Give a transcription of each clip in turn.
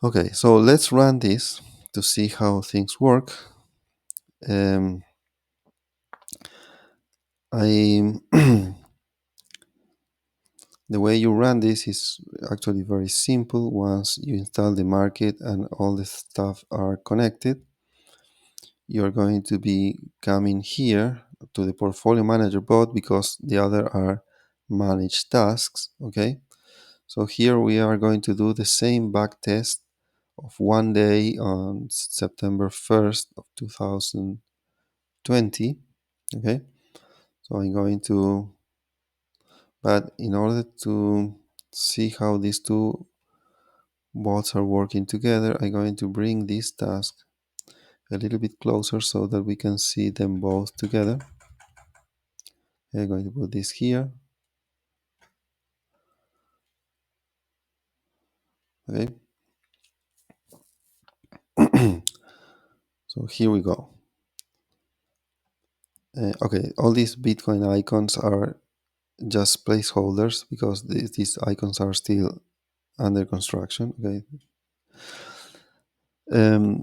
Okay, so let's run this to see how things work. Um, I The way you run this is actually very simple. Once you install the market and all the stuff are connected, you're going to be coming here to the portfolio manager bot because the other are managed tasks. Okay, so here we are going to do the same back test of one day on September 1st of 2020. Okay, so I'm going to, but in order to see how these two bots are working together, I'm going to bring this task a little bit closer so that we can see them both together. I'm going to put this here. Okay. So here we go. Okay, all these Bitcoin icons are just placeholders because these icons are still under construction. Okay.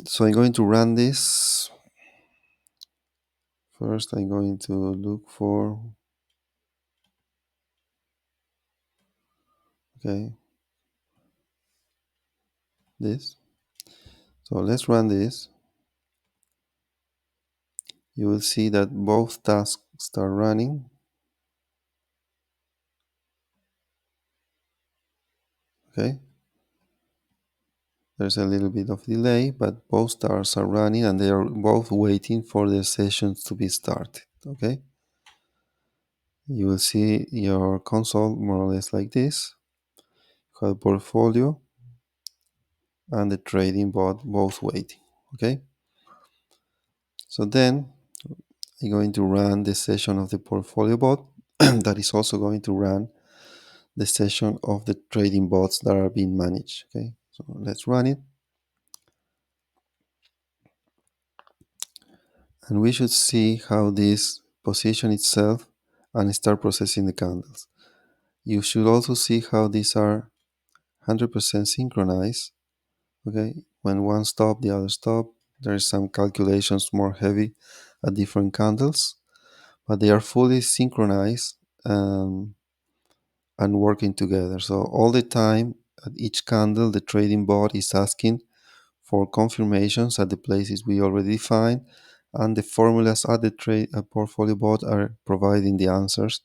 So I'm going to run this. First, I'm going to look for, okay, this. So let's run this. You will see that both tasks start running. Okay. There's a little bit of delay, but both tasks are running and they are both waiting for the sessions to be started. Okay. You will see your console more or less like this. You have portfolio and the trading bot both waiting. Okay. So then I'm going to run the session of the portfolio bot that is also going to run the session of the trading bots that are being managed. Okay, so let's run it. And we should see how this position itself and start processing the candles. You should also see how these are 100% synchronized. Okay, when one stop, the other stop. There is some calculations more heavy at different candles, but they are fully synchronized and working together. So all the time at each candle, the trading bot is asking for confirmations at the places we already defined, and the formulas at the trade portfolio bot are providing the answers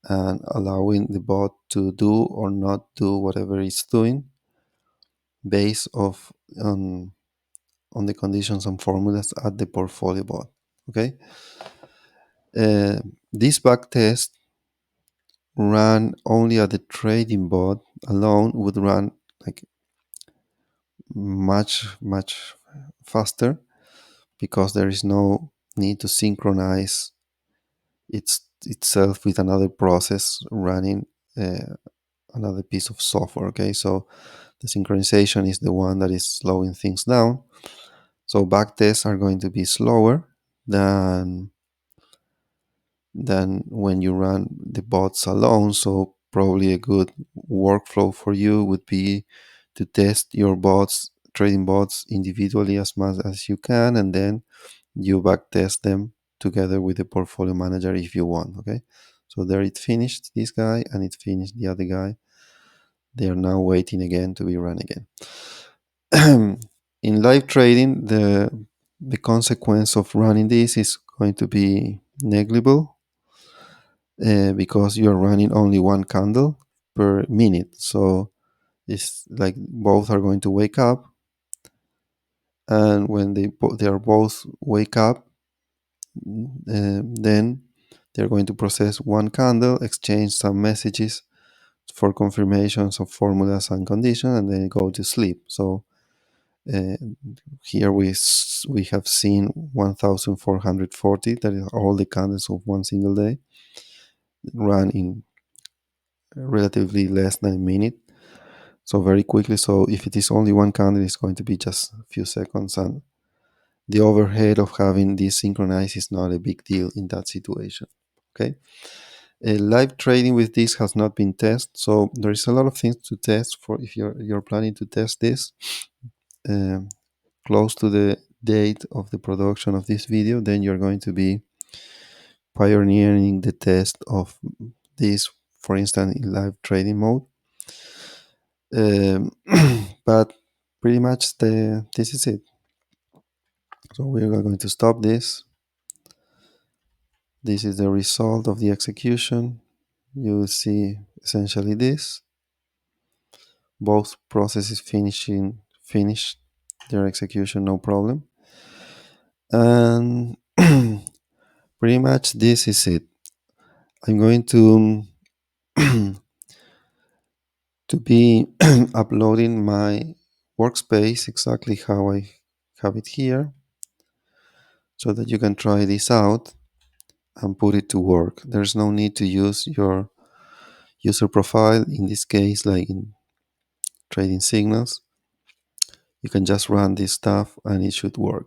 and allowing the bot to do or not do whatever it's doing based on the conditions and formulas at the portfolio bot. Okay, this back test run only at the trading bot alone would run like much faster because there is no need to synchronize itself with another process running another piece of software. Okay, so the synchronization is the one that is slowing things down. So backtests are going to be slower than when you run the bots alone. So probably a good workflow for you would be to test your bots, trading bots individually as much as you can, and then you backtest them together with the portfolio manager if you want. Okay, so there it finished this guy and it finished the other guy. They are now waiting again to be run again. In live trading, the consequence of running this is going to be negligible because you are running only one candle per minute. So it's like both are going to wake up, and when they are both wake up, then they're going to process one candle, exchange some messages for confirmations of formulas and conditions, and then go to sleep. So uh, here we have seen 1,440. That is all the candles of one single day run in relatively less than a minute. So very quickly. So if it is only one candle, it's going to be just a few seconds, and the overhead of having this synchronized is not a big deal in that situation. Okay. Live trading with this has not been tested, so there is a lot of things to test for if you're planning to test this. close to the date of the production of this video, then you're going to be pioneering the test of this, for instance, in live trading mode. Um, but pretty much this is it. So we're going to stop this. This is the result of the execution. You will see essentially this. Both processes finished their execution, no problem. And pretty much this is it. I'm going to to be uploading my workspace exactly how I have it here, so that you can try this out and put it to work. There's no need to use your user profile in this case, like in trading signals. You can just run this stuff and it should work.